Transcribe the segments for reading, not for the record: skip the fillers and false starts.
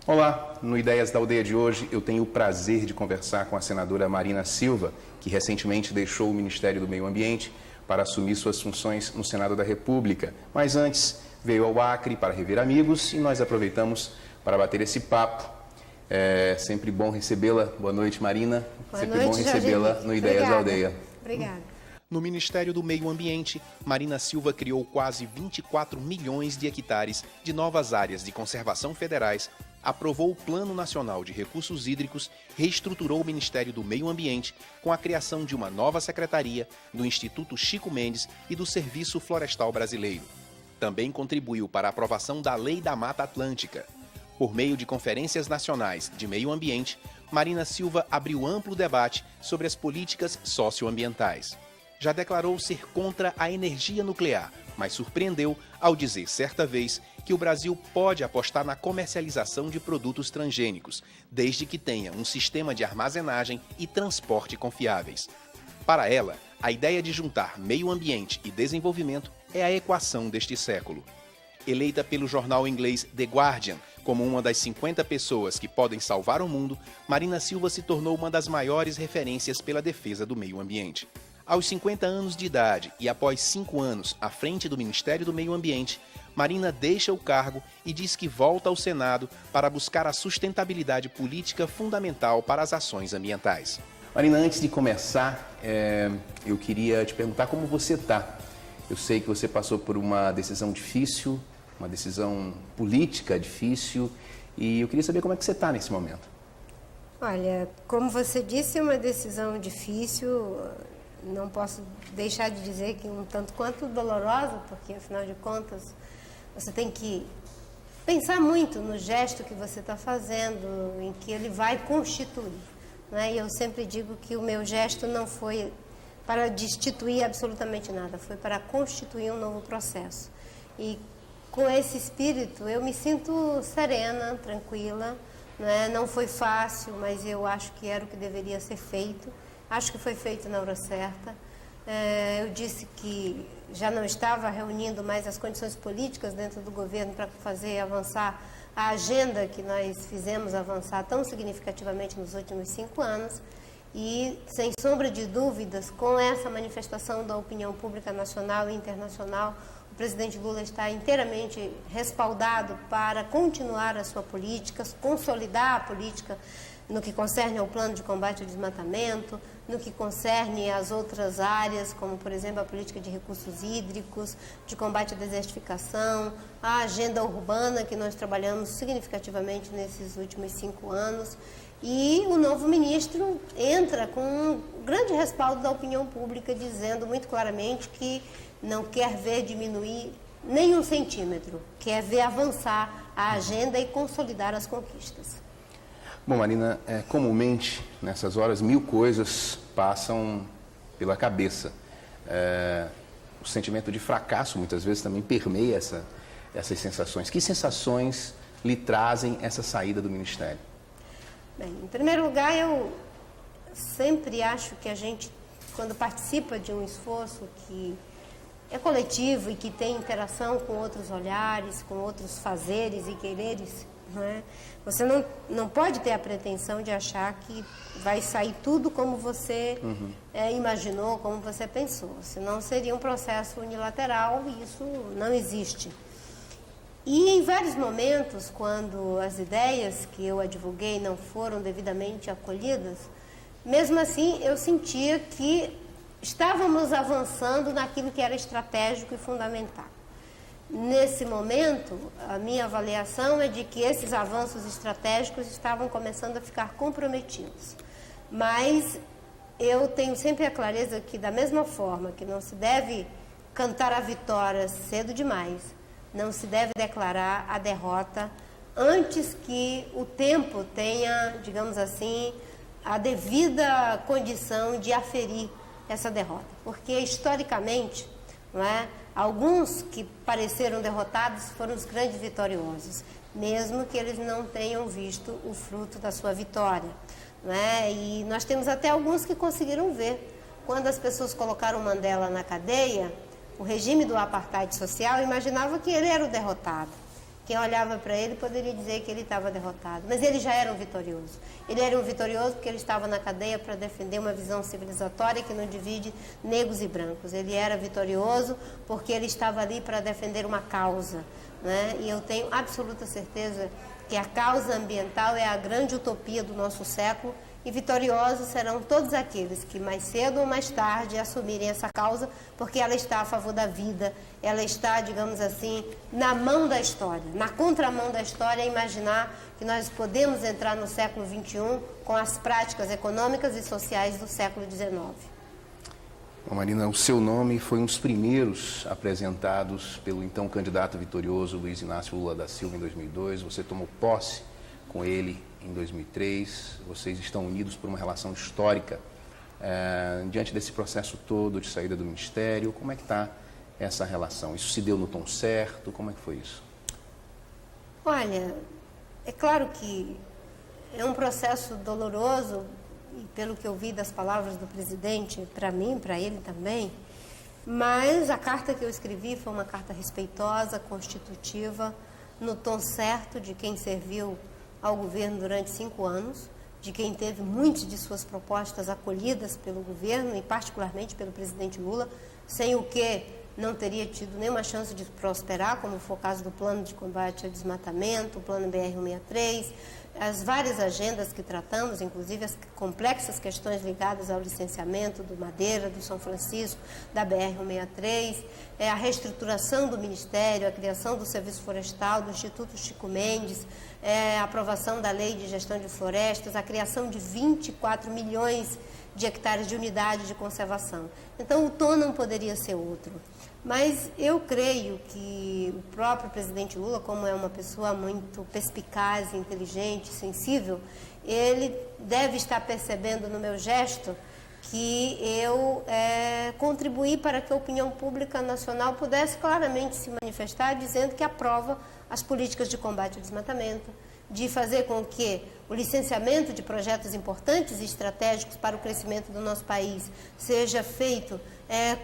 Olá, no Ideias da Aldeia de hoje eu tenho o prazer de conversar com a senadora Marina Silva, que recentemente deixou o Ministério do Meio Ambiente para assumir suas funções no Senado da República. Mas antes veio ao Acre para rever amigos e nós aproveitamos para bater esse papo. É sempre bom recebê-la. Boa noite, Marina. Sempre bom recebê-la no Ideias da Aldeia. Obrigada. No Ministério do Meio Ambiente, Marina Silva criou quase 24 milhões de hectares de novas áreas de conservação federais, aprovou o Plano Nacional de Recursos Hídricos, reestruturou o Ministério do Meio Ambiente com a criação de uma nova secretaria, do Instituto Chico Mendes e do Serviço Florestal Brasileiro. Também contribuiu para a aprovação da Lei da Mata Atlântica. Por meio de conferências nacionais de meio ambiente, Marina Silva abriu amplo debate sobre as políticas socioambientais. Já declarou ser contra a energia nuclear, mas surpreendeu ao dizer certa vez que o Brasil pode apostar na comercialização de produtos transgênicos, desde que tenha um sistema de armazenagem e transporte confiáveis. Para ela, a ideia de juntar meio ambiente e desenvolvimento é a equação deste século. Eleita pelo jornal inglês The Guardian como uma das 50 pessoas que podem salvar o mundo, Marina Silva se tornou uma das maiores referências pela defesa do meio ambiente. Aos 50 anos de idade e após 5 anos à frente do Ministério do Meio Ambiente, Marina deixa o cargo e diz que volta ao Senado para buscar a sustentabilidade política fundamental para as ações ambientais. Marina, antes de começar, eu queria te perguntar como você está. Eu sei que você passou por uma decisão difícil, uma decisão política difícil, e eu queria saber como é que você está nesse momento. Olha, como você disse, é uma decisão difícil. Não posso deixar de dizer que um tanto quanto dolorosa, porque, afinal de contas, você tem que pensar muito no gesto que você está fazendo, em que ele vai constituir. Né? E eu sempre digo que o meu gesto não foi para destituir absolutamente nada, foi para constituir um novo processo. E com esse espírito eu me sinto serena, tranquila. Né? Não foi fácil, mas eu acho que era o que deveria ser feito. Acho que foi feito na hora certa. Eu disse que já não estava reunindo mais as condições políticas dentro do governo para fazer avançar a agenda que nós fizemos avançar tão significativamente nos últimos 5 anos. E, sem sombra de dúvidas, com essa manifestação da opinião pública nacional e internacional, o presidente Lula está inteiramente respaldado para continuar a sua política, consolidar a política no que concerne ao plano de combate ao desmatamento, no que concerne às outras áreas, como, por exemplo, a política de recursos hídricos, de combate à desertificação, a agenda urbana, que nós trabalhamos significativamente nesses últimos 5 anos. E o novo ministro entra com um grande respaldo da opinião pública, dizendo muito claramente que não quer ver diminuir nem 1 centímetro, quer ver avançar a agenda e consolidar as conquistas. Bom, Marina, comumente, nessas horas, 1000 coisas passam pela cabeça. O sentimento de fracasso, muitas vezes, também permeia essas sensações. Que sensações lhe trazem essa saída do Ministério? Bem, em primeiro lugar, eu sempre acho que a gente, quando participa de um esforço que é coletivo e que tem interação com outros olhares, com outros fazeres e quereres, não é? Você não pode ter a pretensão de achar que vai sair tudo como você imaginou, como você pensou. Senão seria um processo unilateral e isso não existe. E em vários momentos, quando as ideias que eu advoguei não foram devidamente acolhidas, mesmo assim eu sentia que estávamos avançando naquilo que era estratégico e fundamental. Nesse momento, a minha avaliação é de que esses avanços estratégicos estavam começando a ficar comprometidos. Mas eu tenho sempre a clareza que, da mesma forma que não se deve cantar a vitória cedo demais, não se deve declarar a derrota antes que o tempo tenha, digamos assim, a devida condição de aferir essa derrota. Porque, historicamente, não é? Alguns que pareceram derrotados foram os grandes vitoriosos, mesmo que eles não tenham visto o fruto da sua vitória. Não é? E nós temos até alguns que conseguiram ver. Quando as pessoas colocaram Mandela na cadeia, o regime do apartheid social imaginava que ele era o derrotado. Quem olhava para ele poderia dizer que ele estava derrotado, mas ele já era um vitorioso. Ele era um vitorioso porque ele estava na cadeia para defender uma visão civilizatória que não divide negros e brancos. Ele era vitorioso porque ele estava ali para defender uma causa, né? E eu tenho absoluta certeza que a causa ambiental é a grande utopia do nosso século, e vitoriosos serão todos aqueles que mais cedo ou mais tarde assumirem essa causa, porque ela está a favor da vida, ela está, digamos assim, na mão da história, na contramão da história, imaginar que nós podemos entrar no século XXI com as práticas econômicas e sociais do século XIX. Bom, Marina, o seu nome foi um dos primeiros apresentados pelo então candidato vitorioso Luiz Inácio Lula da Silva em 2002, você tomou posse com ele em 2003, vocês estão unidos por uma relação histórica. Diante desse processo todo de saída do Ministério, como é que está essa relação? Isso se deu no tom certo? Como é que foi isso? Olha, é claro que é um processo doloroso, e pelo que eu vi das palavras do presidente, para mim, para ele também, mas a carta que eu escrevi foi uma carta respeitosa, constitutiva, no tom certo de quem serviu ao governo durante 5 anos, de quem teve muitas de suas propostas acolhidas pelo governo e particularmente pelo presidente Lula, sem o que não teria tido nenhuma chance de prosperar, como foi o caso do plano de combate ao desmatamento, o plano BR-163, as várias agendas que tratamos, inclusive as complexas questões ligadas ao licenciamento do Madeira, do São Francisco, da BR-163, a reestruturação do Ministério, a criação do Serviço Florestal, do Instituto Chico Mendes, a aprovação da Lei de Gestão de Florestas, a criação de 24 milhões de hectares de unidade de conservação. Então, o tom não poderia ser outro. Mas eu creio que o próprio presidente Lula, como é uma pessoa muito perspicaz, inteligente, sensível, ele deve estar percebendo no meu gesto que eu contribuí para que a opinião pública nacional pudesse claramente se manifestar, dizendo que aprova as políticas de combate ao desmatamento, de fazer com que o licenciamento de projetos importantes e estratégicos para o crescimento do nosso país seja feito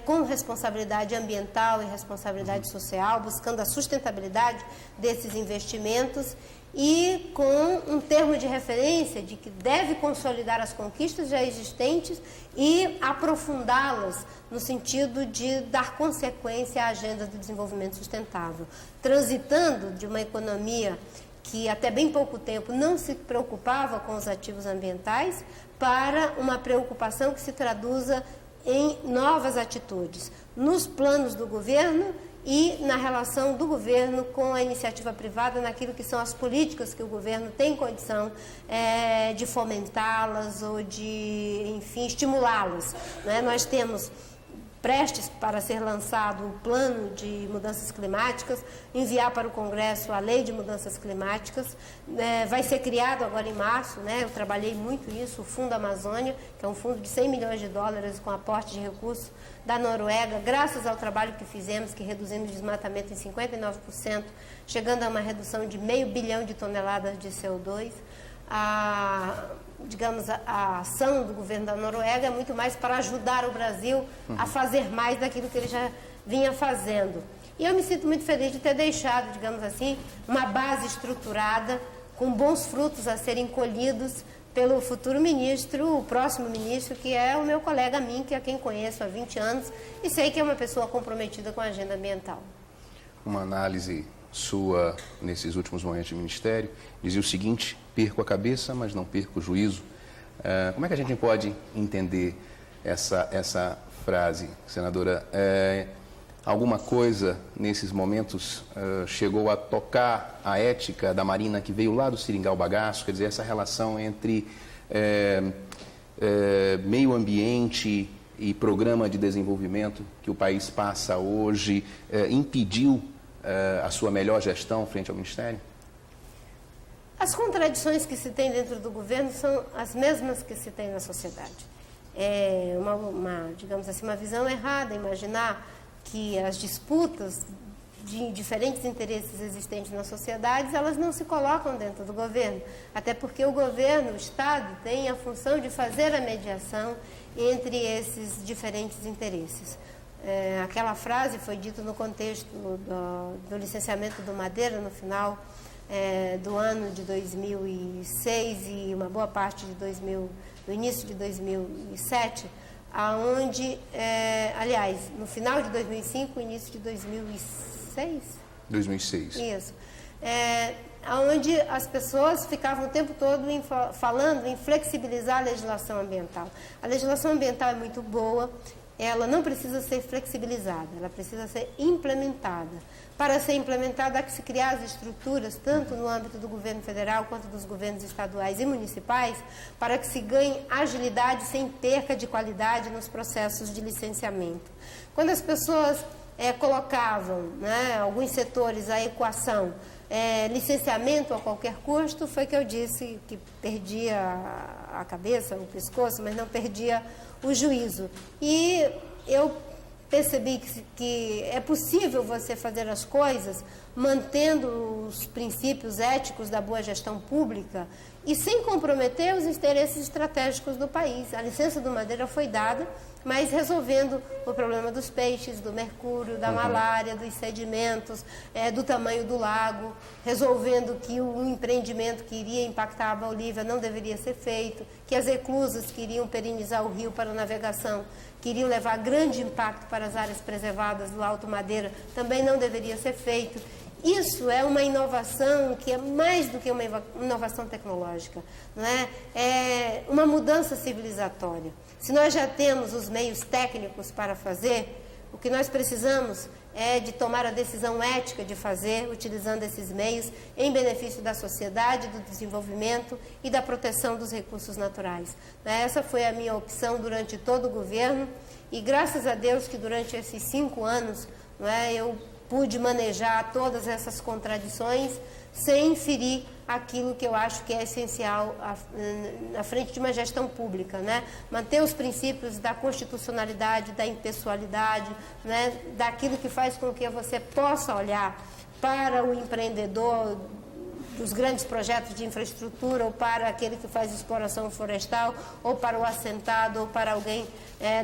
com responsabilidade ambiental e responsabilidade social, buscando a sustentabilidade desses investimentos e com um termo de referência de que deve consolidar as conquistas já existentes e aprofundá-las no sentido de dar consequência à agenda do desenvolvimento sustentável, transitando de uma economia que até bem pouco tempo não se preocupava com os ativos ambientais, para uma preocupação que se traduza em novas atitudes, nos planos do governo e na relação do governo com a iniciativa privada, naquilo que são as políticas que o governo tem condição de fomentá-las ou de, enfim, estimulá-las, né? Nós temos prestes para ser lançado o plano de mudanças climáticas, enviar para o Congresso a lei de mudanças climáticas, vai ser criado agora em março, né? Eu trabalhei muito nisso, o Fundo Amazônia, que é um fundo de 100 milhões de dólares com aporte de recursos da Noruega, graças ao trabalho que fizemos, que reduzimos o desmatamento em 59%, chegando a uma redução de 500 bilhão de toneladas de CO2. A ação do governo da Noruega é muito mais para ajudar o Brasil a fazer mais daquilo que ele já vinha fazendo. E eu me sinto muito feliz de ter deixado, digamos assim, uma base estruturada, com bons frutos a serem colhidos pelo futuro ministro, o próximo ministro, que é o meu colega Min, que é quem conheço há 20 anos e sei que é uma pessoa comprometida com a agenda ambiental. Uma análise sua nesses últimos momentos de ministério dizia o seguinte: perco a cabeça, mas não perco o juízo. Como é que a gente pode entender essa frase, senadora? Alguma coisa nesses momentos chegou a tocar a ética da Marina, que veio lá do Seringal Bagaço, quer dizer, essa relação entre meio ambiente e programa de desenvolvimento que o país passa hoje, impediu a sua melhor gestão frente ao Ministério? As contradições que se tem dentro do governo são as mesmas que se tem na sociedade. É digamos assim, uma visão errada imaginar que as disputas de diferentes interesses existentes na sociedade, elas não se colocam dentro do governo, até porque o governo, o Estado, tem a função de fazer a mediação entre esses diferentes interesses. Aquela frase foi dita no contexto do licenciamento do Madeira no final do ano de 2006 e uma boa parte do início de 2007, aonde, aliás, no final de 2005, início de 2006? 2006. Isso. Onde as pessoas ficavam o tempo todo falando em flexibilizar a legislação ambiental. A legislação ambiental é muito boa, ela não precisa ser flexibilizada, ela precisa ser implementada. Para ser implementada, há que se criar as estruturas, tanto no âmbito do governo federal quanto dos governos estaduais e municipais, para que se ganhe agilidade sem perca de qualidade nos processos de licenciamento. Quando as pessoas colocavam, né, alguns setores, a equação licenciamento a qualquer custo, foi que eu disse que perdia a cabeça, o pescoço, mas não perdia o juízo. E eu percebi que é possível você fazer as coisas mantendo os princípios éticos da boa gestão pública e sem comprometer os interesses estratégicos do país. A licença do Madeira foi dada, mas resolvendo o problema dos peixes, do mercúrio, da malária, dos sedimentos, do tamanho do lago, resolvendo que um empreendimento que iria impactar a Bolívia não deveria ser feito, que as eclusas que iriam perinizar o rio para a navegação, que iriam levar grande impacto para as áreas preservadas do Alto Madeira, também não deveria ser feito. Isso é uma inovação que é mais do que uma inovação tecnológica, não é? É uma mudança civilizatória. Se nós já temos os meios técnicos para fazer, o que nós precisamos é de tomar a decisão ética de fazer, utilizando esses meios em benefício da sociedade, do desenvolvimento e da proteção dos recursos naturais. Essa foi a minha opção durante todo o governo e graças a Deus que durante esses 5 anos eu pude manejar todas essas contradições sem ferir aquilo que eu acho que é essencial na frente de uma gestão pública, né? Manter os princípios da constitucionalidade, da impessoalidade, né? Daquilo que faz com que você possa olhar para o empreendedor dos grandes projetos de infraestrutura, ou para aquele que faz exploração florestal, ou para o assentado, ou para alguém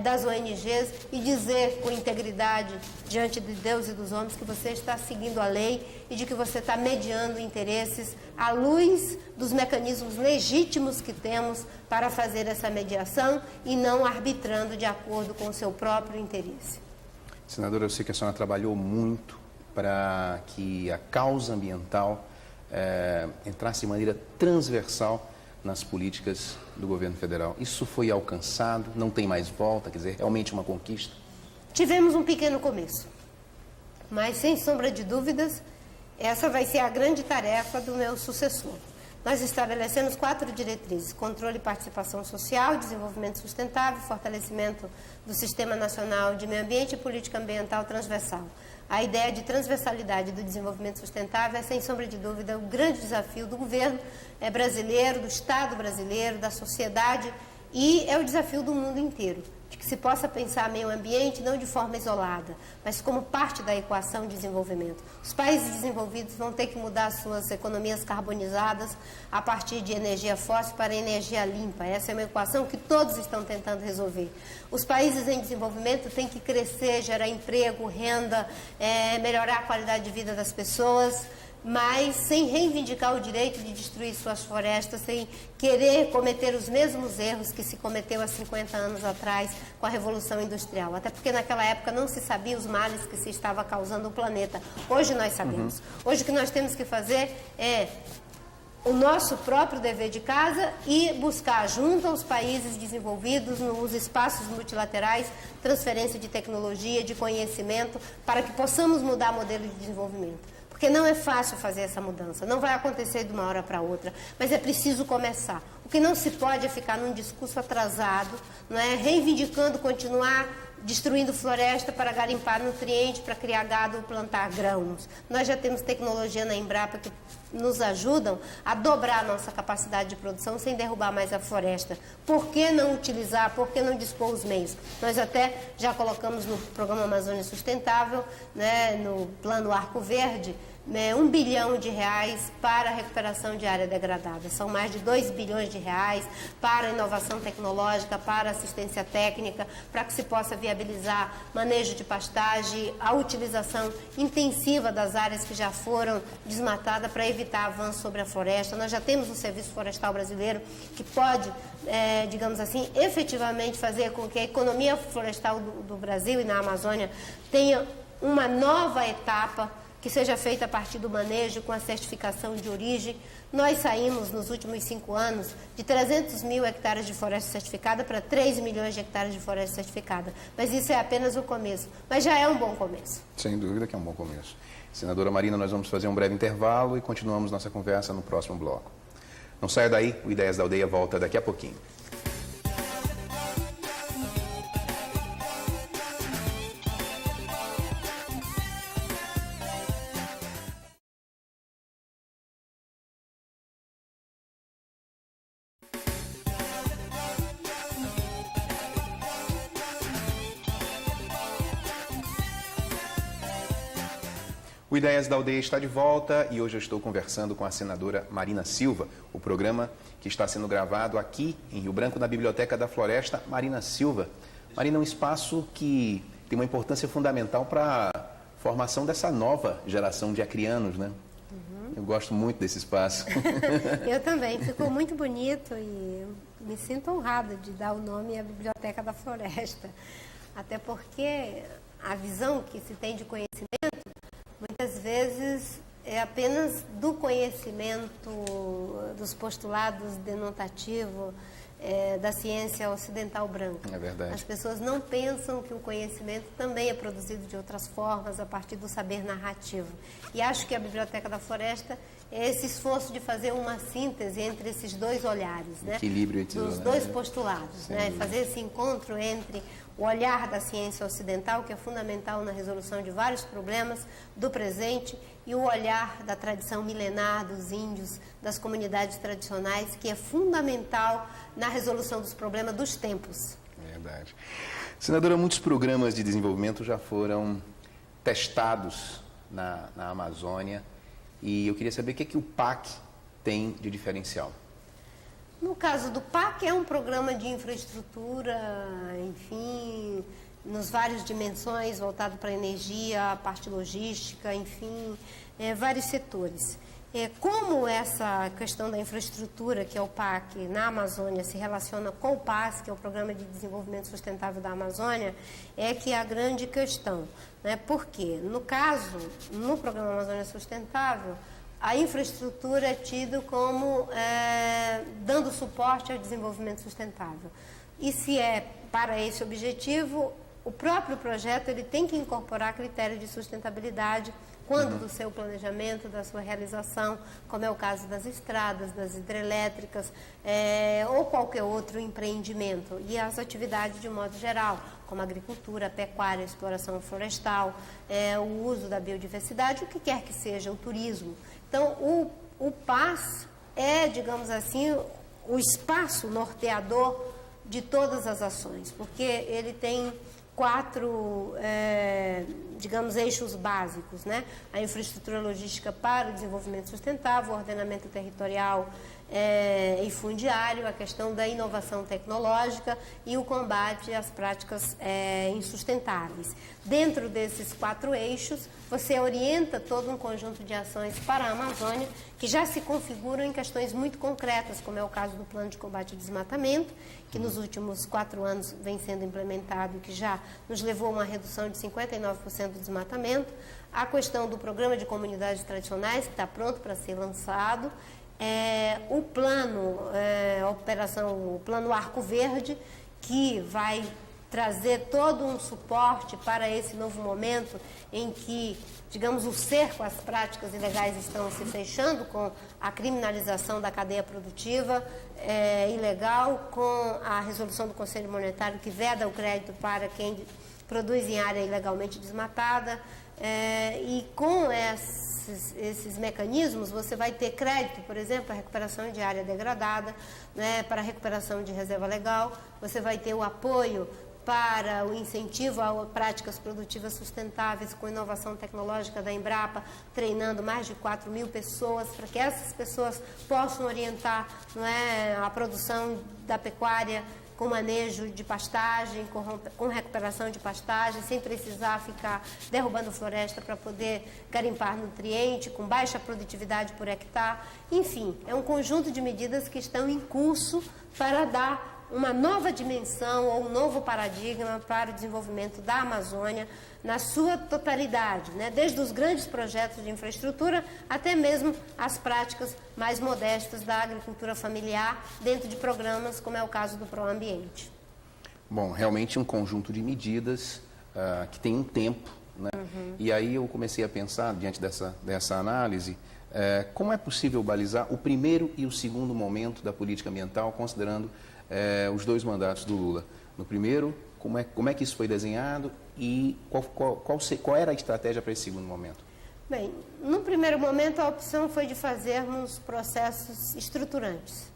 das ONGs, e dizer com integridade diante de Deus e dos homens que você está seguindo a lei e de que você está mediando interesses à luz dos mecanismos legítimos que temos para fazer essa mediação e não arbitrando de acordo com o seu próprio interesse. Senadora, eu sei que a senhora trabalhou muito para que a causa ambiental entrasse de maneira transversal nas políticas do governo federal. Isso foi alcançado, não tem mais volta, quer dizer, realmente uma conquista? Tivemos um pequeno começo, mas sem sombra de dúvidas, essa vai ser a grande tarefa do meu sucessor. Nós estabelecemos 4 diretrizes: controle e participação social, desenvolvimento sustentável, fortalecimento do Sistema Nacional de Meio Ambiente e política ambiental transversal. A ideia de transversalidade do desenvolvimento sustentável é, sem sombra de dúvida, o grande desafio do governo brasileiro, do Estado brasileiro, da sociedade, e é o desafio do mundo inteiro, de que se possa pensar meio ambiente não de forma isolada, mas como parte da equação de desenvolvimento. Os países desenvolvidos vão ter que mudar suas economias carbonizadas a partir de energia fóssil para energia limpa. Essa é uma equação que todos estão tentando resolver. Os países em desenvolvimento têm que crescer, gerar emprego, renda, melhorar a qualidade de vida das pessoas, mas sem reivindicar o direito de destruir suas florestas, sem querer cometer os mesmos erros que se cometeu há 50 anos atrás com a Revolução Industrial. Até porque naquela época não se sabia os males que se estava causando o planeta. Hoje nós sabemos. Hoje o que nós temos que fazer é o nosso próprio dever de casa e buscar, junto aos países desenvolvidos, nos espaços multilaterais, transferência de tecnologia, de conhecimento, para que possamos mudar o modelo de desenvolvimento. Porque não é fácil fazer essa mudança, não vai acontecer de uma hora para outra, mas é preciso começar. O que não se pode é ficar num discurso atrasado, não é? Reivindicando continuar destruindo floresta para garimpar nutrientes, para criar gado ou plantar grãos. Nós já temos tecnologia na Embrapa que nos ajudam a dobrar a nossa capacidade de produção sem derrubar mais a floresta. Por que não utilizar, por que não dispor os meios? Nós até já colocamos no Programa Amazônia Sustentável, né, no Plano Arco Verde, 1 bilhão de reais para a recuperação de área degradada. São mais de 2 bilhões de reais para a inovação tecnológica, para assistência técnica, para que se possa viabilizar manejo de pastagem, a utilização intensiva das áreas que já foram desmatadas para evitar avanço sobre a floresta. Nós já temos um Serviço Florestal Brasileiro que pode, digamos assim, efetivamente fazer com que a economia florestal do Brasil e na Amazônia tenha uma nova etapa que seja feita a partir do manejo com a certificação de origem. Nós saímos nos últimos 5 anos de 300 mil hectares de floresta certificada para 3 milhões de hectares de floresta certificada. Mas isso é apenas o começo. Mas já é um bom começo. Sem dúvida que é um bom começo. Senadora Marina, nós vamos fazer um breve intervalo e continuamos nossa conversa no próximo bloco. Não saia daí, o Ideias da Aldeia volta daqui a pouquinho. O Ideias da Aldeia está de volta e hoje eu estou conversando com a senadora Marina Silva. O programa que está sendo gravado aqui em Rio Branco, na Biblioteca da Floresta Marina Silva. Marina, é um espaço que tem uma importância fundamental para a formação dessa nova geração de acrianos, né? Eu gosto muito desse espaço. Eu também, ficou muito bonito e me sinto honrada de dar o nome à Biblioteca da Floresta. Até porque a visão que se tem de conhecimento muitas vezes é apenas do conhecimento, dos postulados denotativos da ciência ocidental branca. É verdade. As pessoas não pensam que o conhecimento também é produzido de outras formas, a partir do saber narrativo. E acho que a Biblioteca da Floresta é esse esforço de fazer uma síntese entre esses dois olhares, né? Equilíbrio entre dos dois postulados, né? Fazer esse encontro entre o olhar da ciência ocidental, que é fundamental na resolução de vários problemas do presente, e o olhar da tradição milenar dos índios, das comunidades tradicionais, que é fundamental na resolução dos problemas dos tempos. Verdade. Senadora, muitos programas de desenvolvimento já foram testados na Amazônia e eu queria saber o que o PAC tem de diferencial. No caso do PAC, é um programa de infraestrutura, enfim, nos várias dimensões, voltado para a energia, a parte logística, enfim, vários setores. Como essa questão da infraestrutura, que é o PAC, na Amazônia, se relaciona com o PAS, que é o Programa de Desenvolvimento Sustentável da Amazônia, é que é a grande questão, né? Porque, no caso, no Programa Amazônia Sustentável, a infraestrutura é tido como dando suporte ao desenvolvimento sustentável. E se é para esse objetivo, o próprio projeto ele tem que incorporar critérios de sustentabilidade quando do seu planejamento, da sua realização, como é o caso das estradas, das hidrelétricas, ou qualquer outro empreendimento. E as atividades de modo geral, como agricultura, pecuária, exploração florestal, o uso da biodiversidade, o que quer que seja, o turismo. Então, o PAS é, digamos assim, o espaço norteador de todas as ações, porque ele tem 4, digamos, eixos básicos, né? A infraestrutura logística para o desenvolvimento sustentável, o ordenamento territorial e fundiário, a questão da inovação tecnológica e o combate às práticas insustentáveis. Dentro desses 4 eixos, você orienta todo um conjunto de ações para a Amazônia que já se configuram em questões muito concretas, como é o caso do Plano de Combate ao Desmatamento, que nos últimos 4 anos vem sendo implementado, que já nos levou a uma redução de 59% do desmatamento, a questão do Programa de Comunidades Tradicionais, que está pronto para ser lançado, o plano, o Plano Arco Verde, que vai trazer todo um suporte para esse novo momento em que, digamos, o cerco às práticas ilegais estão se fechando com a criminalização da cadeia produtiva ilegal, com a resolução do Conselho Monetário que veda o crédito para quem produz em área ilegalmente desmatada, e com esses mecanismos você vai ter crédito, por exemplo, para recuperação de área degradada, né, para recuperação de reserva legal, você vai ter o apoio para o incentivo a práticas produtivas sustentáveis com inovação tecnológica da Embrapa, treinando mais de 4.000 pessoas, para que essas pessoas possam orientar, não é, a produção da pecuária com manejo de pastagem, com recuperação de pastagem, sem precisar ficar derrubando floresta para poder garimpar nutriente, com baixa produtividade por hectare. Enfim, é um conjunto de medidas que estão em curso para dar uma nova dimensão ou um novo paradigma para o desenvolvimento da Amazônia na sua totalidade, né? Desde os grandes projetos de infraestrutura até mesmo as práticas mais modestas da agricultura familiar dentro de programas como é o caso do Proambiente. Bom, realmente um conjunto de medidas que tem um tempo, né? E aí eu comecei a pensar, diante dessa análise, como é possível balizar o primeiro e o segundo momento da política ambiental, considerando os dois mandatos do Lula. No primeiro, como é que isso foi desenhado e qual era a estratégia para esse segundo momento? Bem, no primeiro momento a opção foi de fazermos processos estruturantes,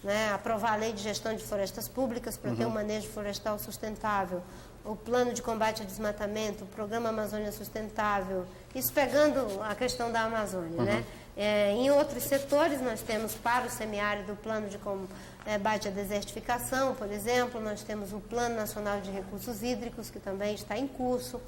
né? Aprovar a Lei de Gestão de Florestas Públicas para ter um manejo florestal sustentável, o Plano de Combate ao Desmatamento, o Programa Amazônia Sustentável, isso pegando a questão da Amazônia, né? Em outros setores, nós temos para o semiárido o Plano de Combate à Desertificação, por exemplo, nós temos o Plano Nacional de Recursos Hídricos, que também está em curso,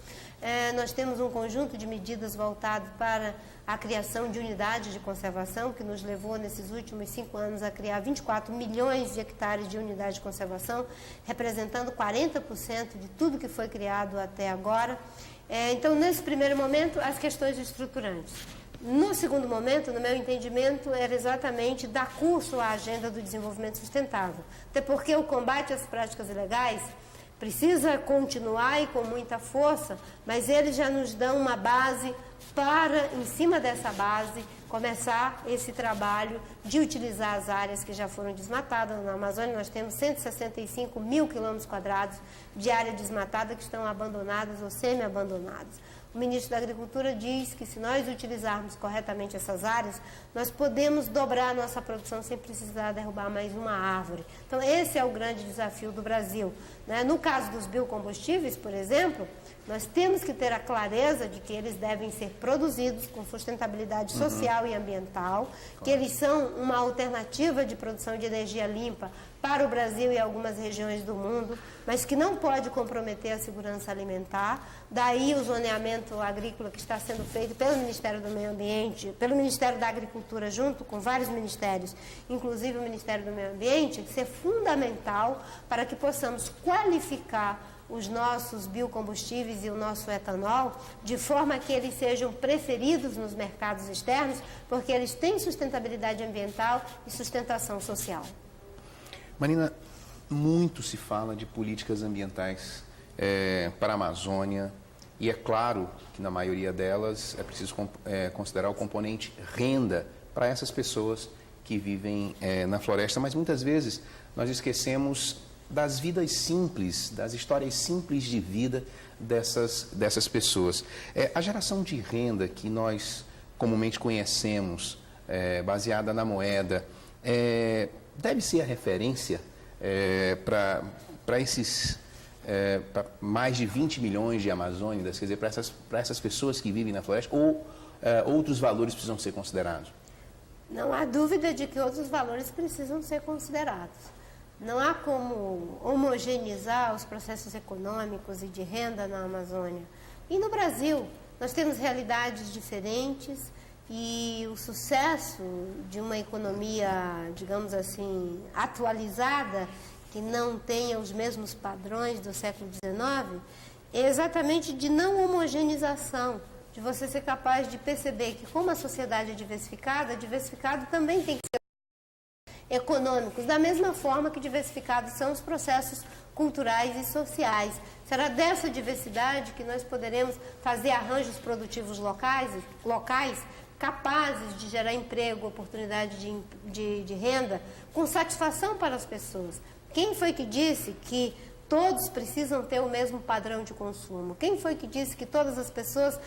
nós temos um conjunto de medidas voltado para a criação de unidades de conservação, que nos levou, nesses últimos 5 anos, a criar 24 milhões de hectares de unidades de conservação, representando 40% de tudo que foi criado até agora. Então, nesse primeiro momento, as questões estruturantes. No segundo momento, no meu entendimento, era exatamente dar curso à agenda do desenvolvimento sustentável. Até porque o combate às práticas ilegais precisa continuar e com muita força, mas eles já nos dão uma base para, em cima dessa base, começar esse trabalho de utilizar as áreas que já foram desmatadas. Na Amazônia nós temos 165 mil quilômetros quadrados de área desmatada que estão abandonadas ou semi-abandonadas. O ministro da Agricultura diz que se nós utilizarmos corretamente essas áreas, nós podemos dobrar a nossa produção sem precisar derrubar mais uma árvore. Então, esse é o grande desafio do Brasil, né? No caso dos biocombustíveis, por exemplo, nós temos que ter a clareza de que eles devem ser produzidos com sustentabilidade social e ambiental, que eles são uma alternativa de produção de energia limpa para o Brasil e algumas regiões do mundo, mas que não pode comprometer a segurança alimentar. Daí o zoneamento agrícola que está sendo feito pelo Ministério do Meio Ambiente, pelo Ministério da Agricultura, junto com vários ministérios, inclusive o Ministério do Meio Ambiente, ser fundamental para que possamos qualificar os nossos biocombustíveis e o nosso etanol, de forma que eles sejam preferidos nos mercados externos, porque eles têm sustentabilidade ambiental e sustentação social. Marina, muito se fala de políticas ambientais para a Amazônia, e é claro que na maioria delas é preciso considerar o componente renda para essas pessoas que vivem na floresta, mas muitas vezes nós esquecemos das vidas simples, das histórias simples de vida dessas pessoas. A geração de renda que nós comumente conhecemos, baseada na moeda, deve ser a referência para esses para mais de 20 milhões de amazônidas, quer dizer, para essas pessoas que vivem na floresta, ou outros valores precisam ser considerados? Não há dúvida de que outros valores precisam ser considerados. Não há como homogeneizar os processos econômicos e de renda na Amazônia. E no Brasil, nós temos realidades diferentes e o sucesso de uma economia, digamos assim, atualizada, que não tenha os mesmos padrões do século XIX, é exatamente de não homogeneização, de você ser capaz de perceber que, como a sociedade é diversificado também tem que ser econômicos, da mesma forma que diversificados são os processos culturais e sociais. Será dessa diversidade que nós poderemos fazer arranjos produtivos locais capazes de gerar emprego, oportunidade de renda, com satisfação para as pessoas. Quem foi que disse que todos precisam ter o mesmo padrão de consumo. Quem foi que disse que todas as pessoas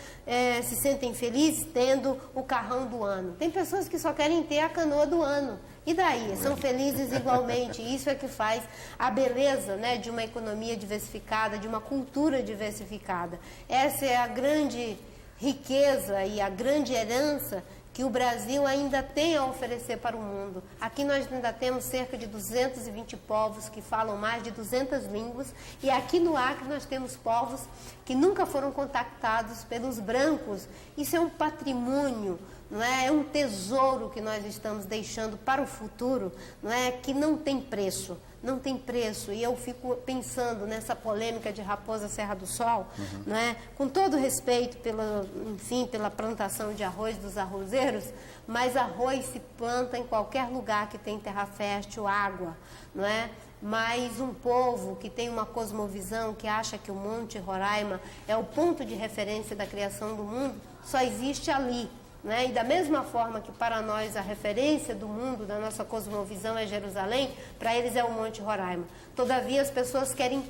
se sentem felizes tendo o carrão do ano? Tem pessoas que só querem ter a canoa do ano. E daí? São felizes igualmente. Isso é que faz a beleza, né, de uma economia diversificada, de uma cultura diversificada. Essa é a grande riqueza e a grande herança que o Brasil ainda tem a oferecer para o mundo. Aqui nós ainda temos cerca de 220 povos que falam mais de 200 línguas, e aqui no Acre nós temos povos que nunca foram contactados pelos brancos. Isso é um patrimônio, não é? É um tesouro que nós estamos deixando para o futuro, não é? Que não tem preço. Não tem preço. E eu fico pensando nessa polêmica de Raposa Serra do Sol, não é? Com todo respeito pela plantação de arroz dos arrozeiros, mas arroz se planta em qualquer lugar que tem terra fértil, água, não é? Mas um povo que tem uma cosmovisão, que acha que o Monte Roraima é o ponto de referência da criação do mundo, só existe ali. Né? E da mesma forma que para nós a referência do mundo, da nossa cosmovisão é Jerusalém, para eles é o Monte Roraima. Todavia as pessoas querem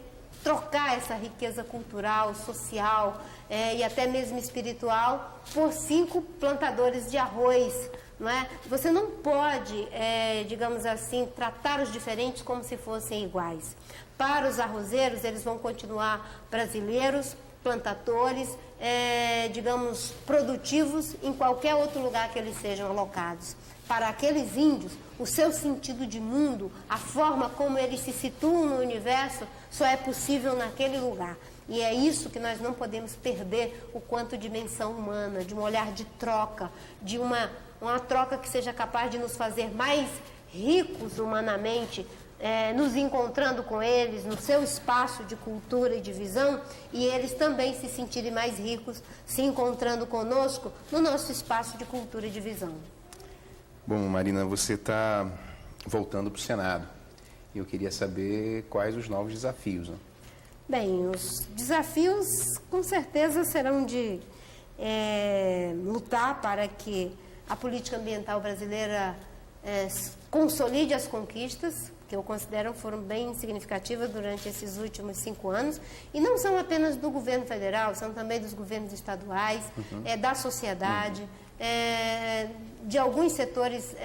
trocar essa riqueza cultural, social e até mesmo espiritual por 5 plantadores de arroz. Não é? Você não pode, digamos assim, tratar os diferentes como se fossem iguais. Para os arrozeiros, eles vão continuar brasileiros, plantadores, digamos, produtivos em qualquer outro lugar que eles sejam alocados. Para aqueles índios, o seu sentido de mundo, a forma como eles se situam no universo, só é possível naquele lugar. E é isso que nós não podemos perder, o quanto dimensão humana, de um olhar de troca, de uma troca que seja capaz de nos fazer mais ricos humanamente, nos encontrando com eles no seu espaço de cultura e de visão, e eles também se sentirem mais ricos se encontrando conosco no nosso espaço de cultura e de visão. Bom, Marina, você está voltando para o Senado. Eu queria saber quais os novos desafios, né? Bem, os desafios com certeza serão de lutar para que a política ambiental brasileira consolide as conquistas, que eu considero foram bem significativas durante esses últimos 5 anos, e não são apenas do governo federal, são também dos governos estaduais, da sociedade, de alguns setores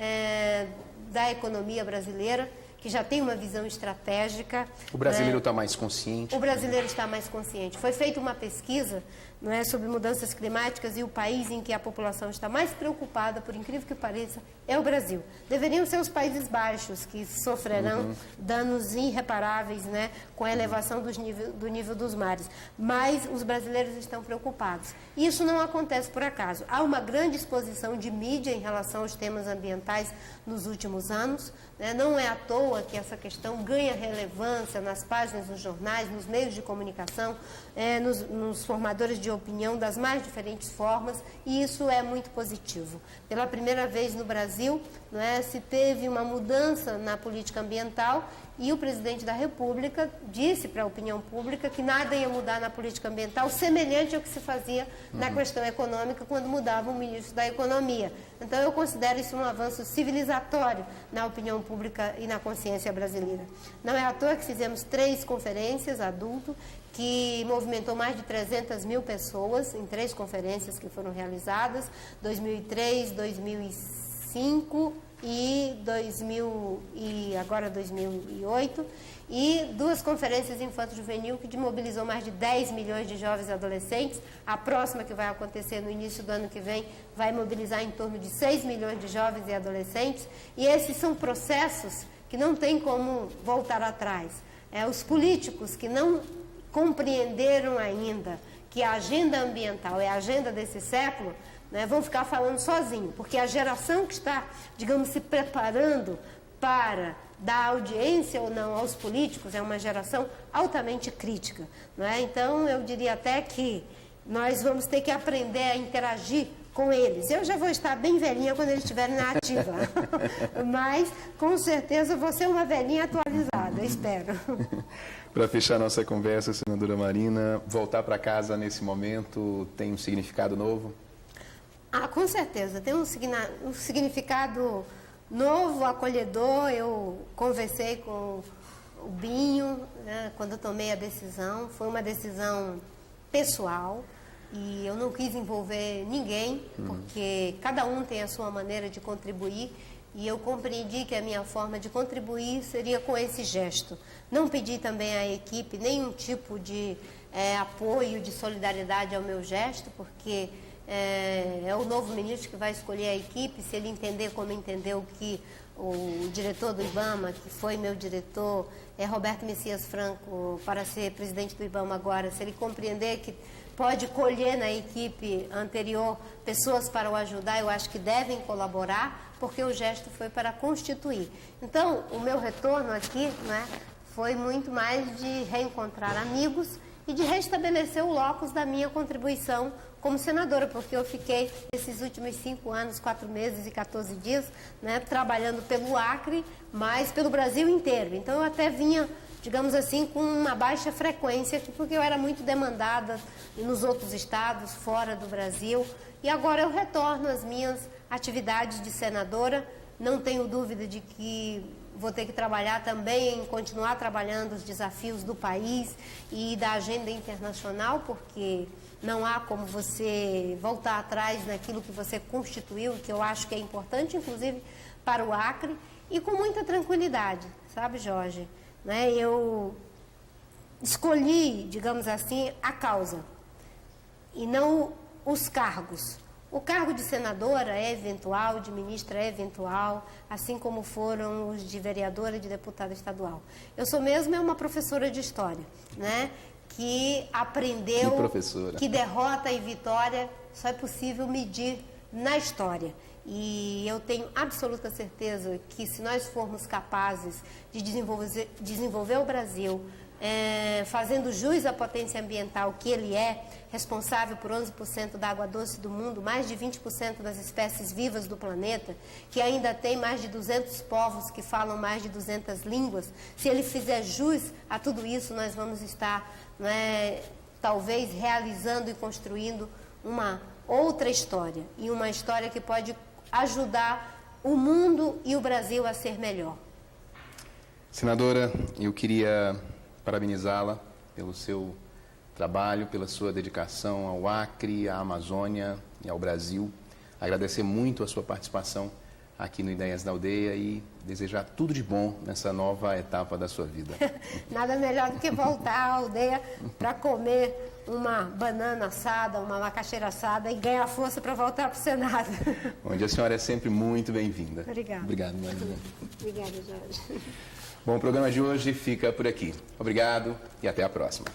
da economia brasileira, que já tem uma visão estratégica. O brasileiro está mais consciente. O brasileiro está mais consciente. Foi feita uma pesquisa, não é, sobre mudanças climáticas, e o país em que a população está mais preocupada, por incrível que pareça, é o Brasil. Deveriam ser os Países Baixos, que sofrerão danos irreparáveis, né, com a elevação do nível dos mares. Mas os brasileiros estão preocupados. E isso não acontece por acaso. Há uma grande exposição de mídia em relação aos temas ambientais nos últimos anos. Né? Não é à toa que essa questão ganha relevância nas páginas dos jornais, nos meios de comunicação, nos formadores de opinião das mais diferentes formas, e isso é muito positivo. Pela primeira vez no Brasil, não é, se teve uma mudança na política ambiental, e o presidente da República disse para a opinião pública que nada ia mudar na política ambiental, semelhante ao que se fazia na questão econômica, quando mudava o ministro da Economia. Então, eu considero isso um avanço civilizatório na opinião pública e na consciência brasileira. Não é à toa que fizemos 3 conferências adulto, que movimentou mais de 300 mil pessoas em 3 conferências que foram realizadas, 2003, 2005 e agora 2008, e 2 conferências infanto-juvenil que mobilizou mais de 10 milhões de jovens e adolescentes. A próxima, que vai acontecer no início do ano que vem, vai mobilizar em torno de 6 milhões de jovens e adolescentes, e esses são processos que não tem como voltar atrás. Os políticos que não compreenderam ainda que a agenda ambiental é a agenda desse século, né, vão ficar falando sozinho, porque a geração que está, digamos, se preparando para dar audiência ou não aos políticos é uma geração altamente crítica. Né? Então, eu diria até que nós vamos ter que aprender a interagir com eles. Eu já vou estar bem velhinha quando eles estiverem na ativa, mas, com certeza, vou ser uma velhinha atualizada, espero. Para fechar nossa conversa, senadora Marina, voltar para casa nesse momento tem um significado novo? Com certeza, tem um significado novo, acolhedor. Eu conversei com o Binho, né, quando eu tomei a decisão. Foi uma decisão pessoal e eu não quis envolver ninguém, porque cada um tem a sua maneira de contribuir. E eu compreendi que a minha forma de contribuir seria com esse gesto. Não pedi também à equipe nenhum tipo de apoio, de solidariedade ao meu gesto, porque é o novo ministro que vai escolher a equipe. Se ele entender como entendeu que o diretor do IBAMA, que foi meu diretor, Roberto Messias Franco, para ser presidente do IBAMA agora, se ele compreender que pode colher na equipe anterior pessoas para o ajudar, eu acho que devem colaborar, porque o gesto foi para constituir. Então, o meu retorno aqui, né, foi muito mais de reencontrar amigos e de restabelecer o locus da minha contribuição como senadora, porque eu fiquei esses últimos 5 anos, 4 meses e 14 dias, né, trabalhando pelo Acre, mas pelo Brasil inteiro. Então, eu até vinha, digamos assim, com uma baixa frequência, porque eu era muito demandada nos outros estados, fora do Brasil. E agora eu retorno às minhas atividades de senadora. Não tenho dúvida de que vou ter que trabalhar também, continuar trabalhando os desafios do país e da agenda internacional, porque não há como você voltar atrás naquilo que você constituiu, que eu acho que é importante, inclusive, para o Acre, e com muita tranquilidade, sabe, Jorge? Né? Eu escolhi, digamos assim, a causa e não os cargos. O cargo de senadora é eventual, de ministra é eventual, assim como foram os de vereadora e de deputada estadual. Eu sou mesmo uma professora de história, né? Que aprendeu que derrota e vitória só é possível medir na história. E eu tenho absoluta certeza que se nós formos capazes de desenvolver o Brasil, fazendo jus à potência ambiental que ele é, responsável por 11% da água doce do mundo, mais de 20% das espécies vivas do planeta, que ainda tem mais de 200 povos que falam mais de 200 línguas, se ele fizer jus a tudo isso, nós vamos estar, talvez, realizando e construindo uma outra história, e uma história que pode ajudar o mundo e o Brasil a ser melhor. Senadora, eu queria parabenizá-la pelo seu trabalho, pela sua dedicação ao Acre, à Amazônia e ao Brasil. Agradecer muito a sua participação aqui no Ideias da Aldeia e desejar tudo de bom nessa nova etapa da sua vida. Nada melhor do que voltar à aldeia para comer uma banana assada, uma macaxeira assada e ganhar força para voltar para o Senado. Onde a senhora é sempre muito bem-vinda. Obrigada. Obrigado, Marina. Obrigada, Jorge. Bom, o programa de hoje fica por aqui. Obrigado e até a próxima.